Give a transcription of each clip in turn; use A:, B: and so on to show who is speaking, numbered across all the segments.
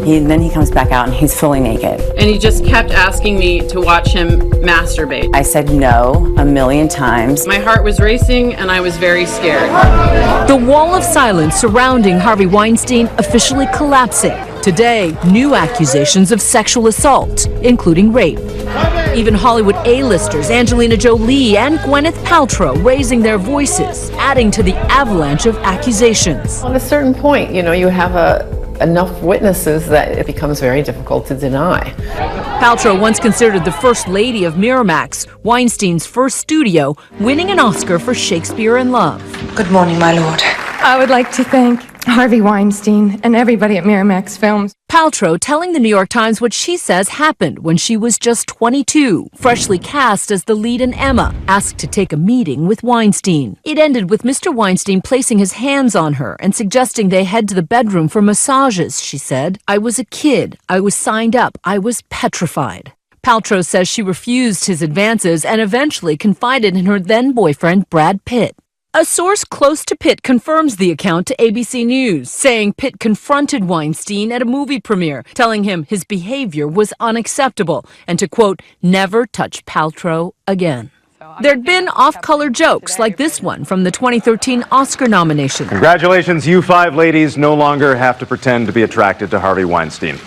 A: Then he comes back out and he's fully naked.
B: And he just kept asking me to watch him masturbate.
A: I said no a million times.
B: My heart was racing and I was very scared.
C: The wall of silence surrounding Harvey Weinstein officially collapsing. Today, new accusations of sexual assault, including rape. Even Hollywood A-listers Angelina Jolie and Gwyneth Paltrow raising their voices, adding to the avalanche of accusations.
D: On a certain point, you have enough witnesses that it becomes very difficult to deny.
C: Paltrow, once considered the first lady of Miramax, Weinstein's first studio, winning an Oscar for Shakespeare in Love.
E: Good morning, my lord.
F: I would like to thank Harvey Weinstein and everybody at Miramax Films.
C: Paltrow telling the New York Times what she says happened when she was just 22, freshly cast as the lead in Emma, asked to take a meeting with Weinstein. It ended with Mr. Weinstein placing his hands on her and suggesting they head to the bedroom for massages, she said. I was a kid. I was signed up. I was petrified. Paltrow says she refused his advances and eventually confided in her then-boyfriend, Brad Pitt. A source close to Pitt confirms the account to ABC News, saying Pitt confronted Weinstein at a movie premiere, telling him his behavior was unacceptable and to, quote, never touch Paltrow again. There'd been off-color jokes like this one from the 2013 Oscar nomination.
G: Congratulations, you 5 ladies no longer have to pretend to be attracted to Harvey Weinstein.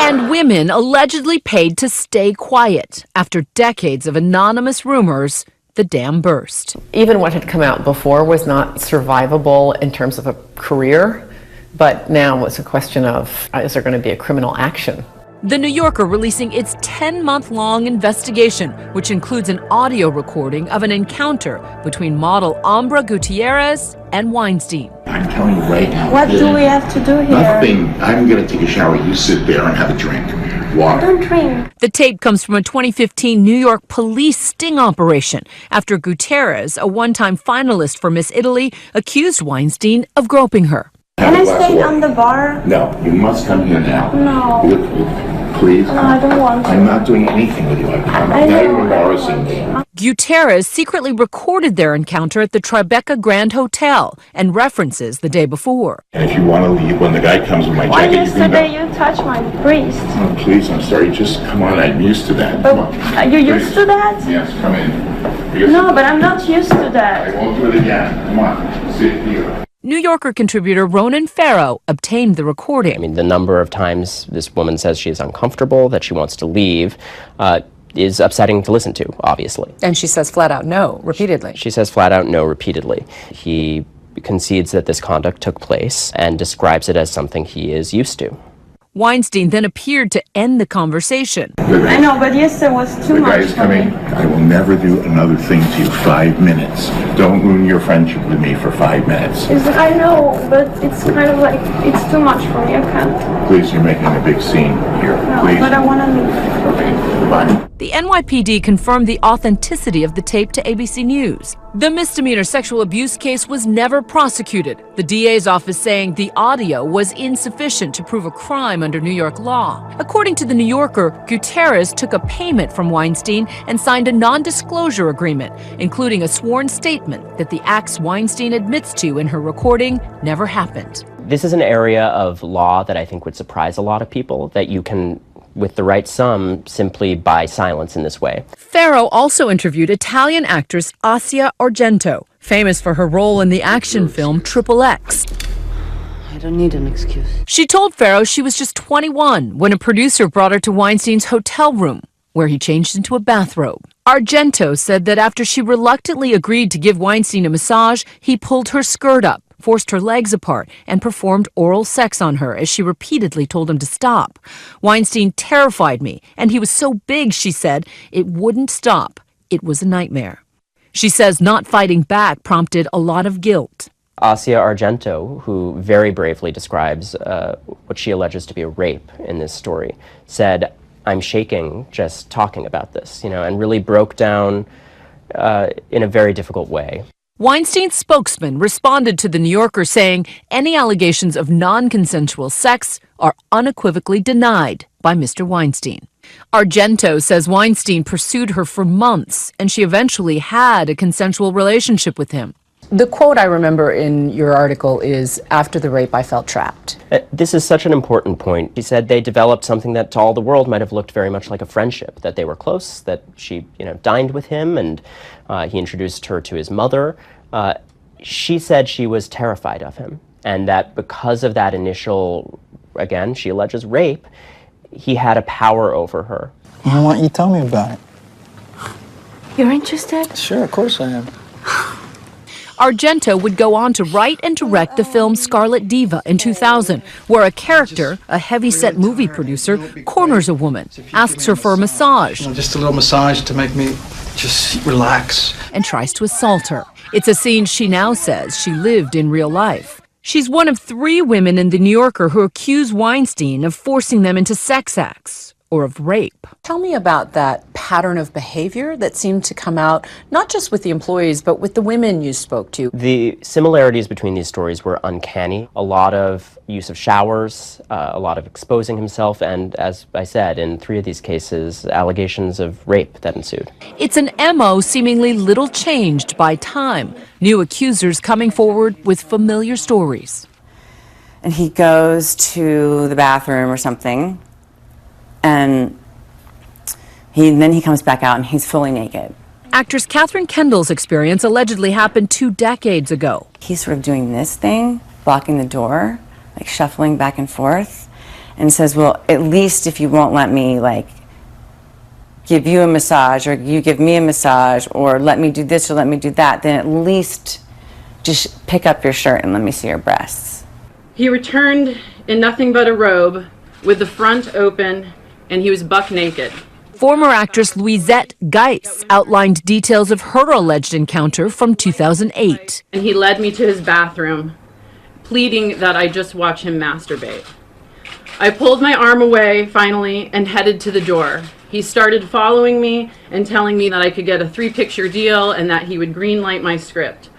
C: And women allegedly paid to stay quiet after decades of anonymous rumors. The dam burst.
D: Even what had come out before was not survivable in terms of a career, but now it's a question of, is there going to be a criminal action?
C: The New Yorker releasing its 10-month-long investigation, which includes an audio recording of an encounter between model Ambra Gutierrez and Weinstein.
H: I'm telling you right now.
I: What do we have to do here?
H: Nothing. I'm going to take a shower. You sit there and have a drink. Water.
I: I don't drink.
C: The tape comes from a 2015 New York police sting operation after Gutierrez, a one-time finalist for Miss Italy, accused Weinstein of groping her.
I: Can I stay on the bar?
H: No, you must come here now.
I: No.
H: Please.
I: No, I don't want to.
H: I'm not doing anything with you. I'm not even embarrassing me.
C: Gutierrez secretly recorded their encounter at the Tribeca Grand Hotel and references the day before.
H: And if you want to leave, when the guy comes with my jacket,
I: yesterday you touched my breast.
H: Oh, please, I'm sorry. Just come on. I'm used to that.
I: But are you used to that?
H: Yes, come in.
I: No, but I'm not used to that.
H: I won't do it again. Come on. Sit here.
C: New Yorker contributor Ronan Farrow obtained the recording.
J: I mean, the number of times this woman says she is uncomfortable, that she wants to leave, is upsetting to listen to, obviously.
K: And she says flat out no, repeatedly.
J: She says flat out no repeatedly. He concedes that this conduct took place and describes it as something he is used to.
C: Weinstein then appeared to end the conversation.
I: I know, but yesterday was too much
H: The guy's coming. I will never do another thing to you. 5 minutes. Don't ruin your friendship with me for 5 minutes.
I: I know, but it's kind of like, it's too much for me. I can't.
H: Please, you're making a big scene here.
I: No,
H: Please.
I: but I want to leave.
H: Okay, bye.
C: The NYPD confirmed the authenticity of the tape to ABC News. The misdemeanor sexual abuse case was never prosecuted, the DA's office saying the audio was insufficient to prove a crime under New York law. According to The New Yorker, Gutierrez took a payment from Weinstein and signed a non-disclosure agreement, including a sworn statement that the acts Weinstein admits to in her recording never happened.
J: This is an area of law that I think would surprise a lot of people, that you can, with the right sum, simply buy silence in this way.
C: Farrow also interviewed Italian actress Asia Argento, famous for her role in the action film Triple X.
A: I don't need an excuse.
C: She told Farrow she was just 21 when a producer brought her to Weinstein's hotel room, where he changed into a bathrobe. Argento said that after she reluctantly agreed to give Weinstein a massage, he pulled her skirt up, forced her legs apart, and performed oral sex on her as she repeatedly told him to stop. Weinstein terrified me, and he was so big, she said, it wouldn't stop. It was a nightmare. She says not fighting back prompted a lot of guilt.
J: Asia Argento, who very bravely describes what she alleges to be a rape in this story, said, I'm shaking just talking about this, and really broke down in a very difficult way.
C: Weinstein's spokesman responded to The New Yorker saying any allegations of non-consensual sex are unequivocally denied by Mr. Weinstein. Argento says Weinstein pursued her for months, and she eventually had a consensual relationship with him.
K: The quote I remember in your article is, "After the rape, I felt trapped."
J: This is such an important point. She said they developed something that to all the world might have looked very much like a friendship, that they were close, that she, dined with him, and he introduced her to his mother. She said she was terrified of him, and that because of that initial, again, she alleges rape, he had a power over her.
E: Why don't you tell me about it?
F: You're interested?
E: Sure, of course I am.
C: Argento would go on to write and direct the film Scarlet Diva in 2000, where a character, a heavy-set movie producer, corners a woman, asks her for a massage,
E: Just a little massage to make me just relax.
C: and tries to assault her. It's a scene she now says she lived in real life. She's one of 3 women in The New Yorker who accuse Weinstein of forcing them into sex acts or of rape.
K: Tell me about that pattern of behavior that seemed to come out, not just with the employees, but with the women you spoke to.
J: The similarities between these stories were uncanny. A lot of use of showers, a lot of exposing himself, and as I said, in 3 of these cases, allegations of rape that ensued.
C: It's an MO seemingly little changed by time. New accusers coming forward with familiar stories.
A: And he goes to the bathroom or something, and then he comes back out and he's fully naked.
C: Actress Catherine Kendall's experience allegedly happened 2 decades ago.
A: He's sort of doing this thing, blocking the door, like shuffling back and forth, and says, well, at least if you won't let me, like, give you a massage, or you give me a massage, or let me do this or let me do that, then at least just pick up your shirt and let me see your breasts.
B: He returned in nothing but a robe with the front open, and he was buck naked.
C: Former actress Louisette Geis outlined details of her alleged encounter from 2008.
B: And he led me to his bathroom, pleading that I just watch him masturbate. I pulled my arm away, finally, and headed to the door. He started following me and telling me that I could get a 3-picture deal and that he would greenlight my script.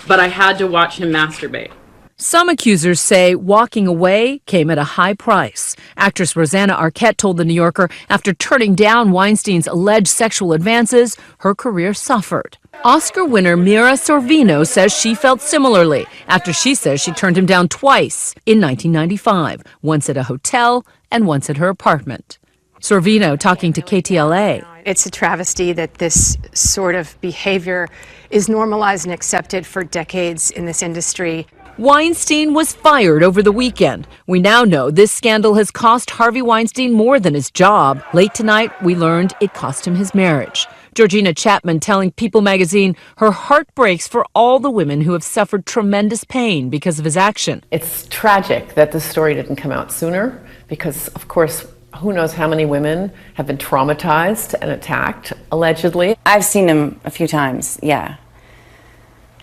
B: But I had to watch him masturbate.
C: Some accusers say walking away came at a high price. Actress Rosanna Arquette told The New Yorker after turning down Weinstein's alleged sexual advances, her career suffered. Oscar winner Mira Sorvino says she felt similarly after she says she turned him down twice in 1995, once at a hotel and once at her apartment. Sorvino talking to KTLA.
L: It's a travesty that this sort of behavior is normalized and accepted for decades in this industry.
C: Weinstein was fired over the weekend. We now know this scandal has cost Harvey Weinstein more than his job. Late tonight, we learned it cost him his marriage. Georgina Chapman telling People magazine her heart breaks for all the women who have suffered tremendous pain because of his action.
D: It's tragic that this story didn't come out sooner because, of course, who knows how many women have been traumatized and attacked, allegedly.
A: I've seen him a few times, yeah.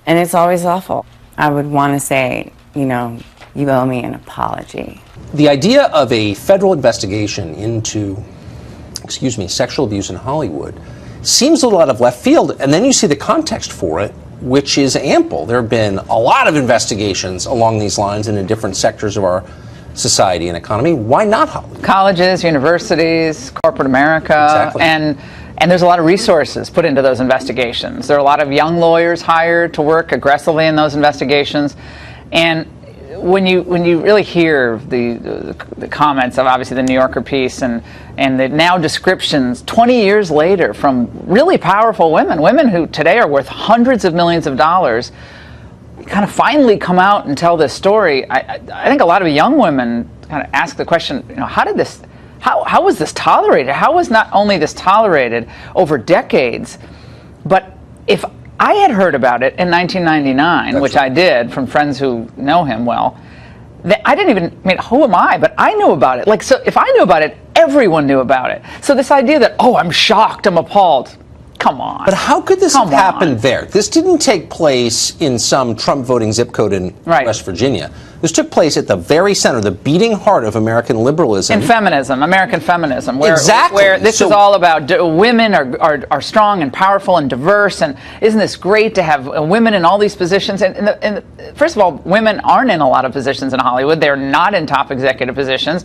A: And it's always awful. I would want to say, you owe me an apology.
M: The idea of a federal investigation into, sexual abuse in Hollywood seems a little out of left field, and then you see the context for it, which is ample. There have been a lot of investigations along these lines and in different sectors of our society and economy. Why not Hollywood?
N: Colleges, universities, corporate America,
M: Exactly.
N: and there's a lot of resources put into those investigations. There are a lot of young lawyers hired to work aggressively in those investigations, and when you really hear the comments of obviously the New Yorker piece and the now descriptions 20 years later from really powerful women who today are worth hundreds of millions of dollars, kind of finally come out and tell this story, I think a lot of young women kind of ask the question, how was this tolerated? How was not only this tolerated over decades, but if I had heard about it in 1999, which I did from friends who know him well, I didn't even, who am I? But I knew about it. So if I knew about it, everyone knew about it. So this idea that, I'm shocked, I'm appalled, come on.
M: But how could this have happened there? This didn't take place in some Trump voting zip code in West Virginia. This took place at the very center, the beating heart of American liberalism.
N: And feminism, American feminism. Where this
M: So-
N: is all about women are strong and powerful and diverse, and isn't this great to have women in all these positions? And first of all, women aren't in a lot of positions in Hollywood. They're not in top executive positions.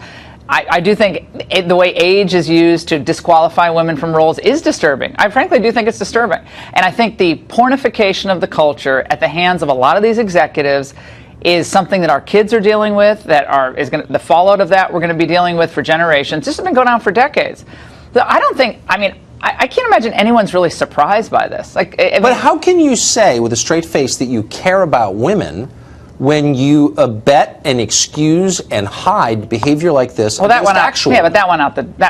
N: I do think the way age is used to disqualify women from roles is disturbing. I frankly do think it's disturbing. And I think the pornification of the culture at the hands of a lot of these executives is something that our kids are dealing with, the fallout of that we're going to be dealing with for generations. This has been going on for decades. I can't imagine anyone's really surprised by this.
M: But how can you say with a straight face that you care about women when you abet and excuse and hide behavior like this?
N: Well, that went out. Yeah, but that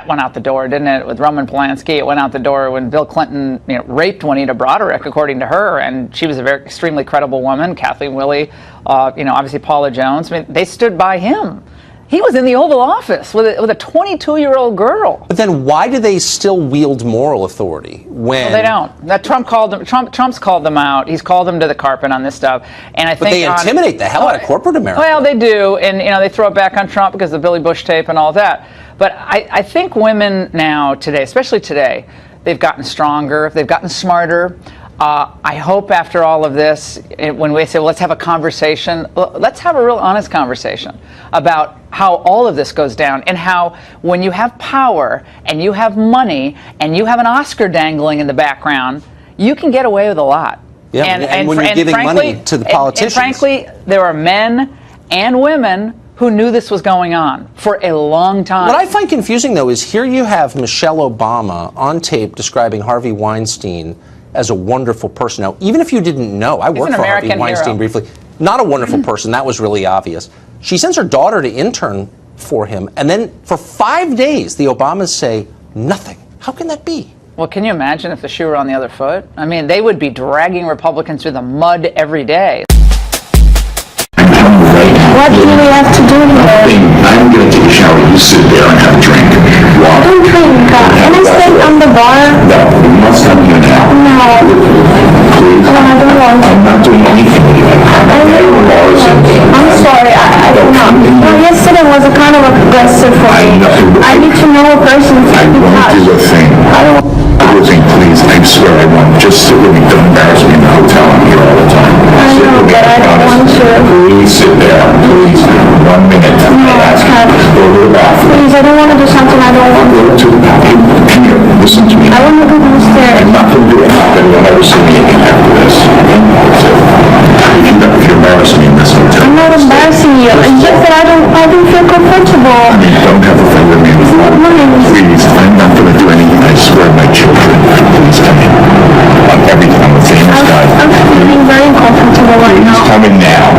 N: went out the door, didn't it? With Roman Polanski, it went out the door when Bill Clinton, raped Juanita Broderick, according to her, and she was a very extremely credible woman. Kathleen Willey, obviously Paula Jones. I mean, they stood by him. He was in the Oval Office with a 22-year-old girl.
M: But then why do they still wield moral authority when...
N: Well, they don't. Trump's called them out. He's called them to the carpet on this stuff. And I think
M: they intimidate the hell out of corporate America.
N: Well, they do. And, they throw it back on Trump because of the Billy Bush tape and all that. But I think women now, today, especially today, they've gotten stronger. They've gotten smarter. I hope after all of this, when we say, well, let's have a conversation, let's have a real honest conversation about how all of this goes down and how when you have power and you have money and you have an Oscar dangling in the background, you can get away with a lot.
M: Yeah, and when you're giving money to the politicians.
N: And frankly, there are men and women who knew this was going on for a long time.
M: What I find confusing, though, is here you have Michelle Obama on tape describing Harvey Weinstein as a wonderful person. Now, even if you didn't know, I worked for Harvey Weinstein briefly. Not a wonderful person. That was really obvious. She sends her daughter to intern for him, and then for 5 days, the Obamas say nothing. How can that be?
N: Well, can you imagine if the shoe were on the other foot? I mean, they would be dragging Republicans through the mud every day.
I: What do we have to do here?
H: I'm going to take a shower. You sit there and have a drink.
I: I don't drink. Can I stay on the bar?
H: No, you must come here now.
I: No.
H: Please.
I: No, I don't want to.
H: I'm not doing anything with you.
I: I'm sorry. I don't know. Well, yesterday was a kind of aggressive for me. I need to know a person to
H: I won't do a thing.
I: I don't
H: do a thing, please. I swear I won't. Just sit with me. Don't embarrass me in the hotel. I'm here all the time.
I: I know, but I don't want to.
H: Please sit there. Please. 1 minute.
I: No, I can't.
H: Go to the bathroom.
I: Please, I don't want to do something I don't want to.
H: Go to the bathroom. Come here. Listen to me.
I: I want to go downstairs.
H: I'm not going to do it. Then you'll never see me again after this. That's it. If you're embarrassing me in this hotel.
I: I'm not embarrassing you. It's just that I don't feel comfortable.
H: I mean, don't have a thing with me in the phone. Please, I'm not going to do anything. I swear, my children. Please come in. On everything. I'm a famous guy.
I: I'm feeling very uncomfortable right now.
H: Please come in now.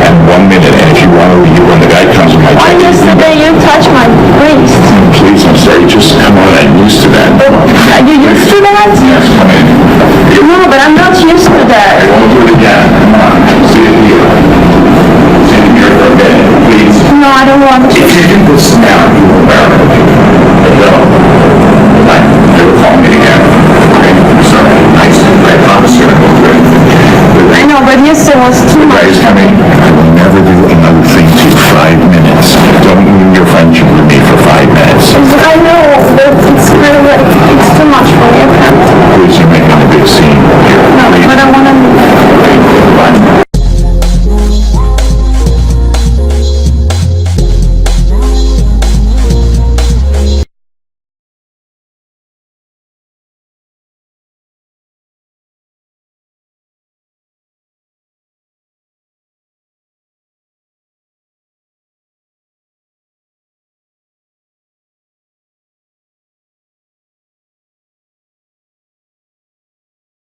H: And 1 minute. And if you want to leave, when the guy comes in my
I: Why yesterday you touched my waist?
H: Please, I'm sorry. Just come on. I'm used to that.
I: Are you used to that?
H: Yes, come in.
I: No, but I'm not used to that.
H: I won't do it again. Come on. Sit here. Sit here for a minute, please.
I: No, I don't want to.
H: If you do this now, you will wear it. No. You'll call me again. Okay? I'm sorry. I promise you I won't do anything.
I: I know, but yesterday was too much.
H: The guy's coming. I will never do another thing to you. 5 minutes. Don't ruin your friendship with me for 5 minutes.
I: I know, but it's kind of like, it's too much for me. I can't.
H: Please, you're making a big scene.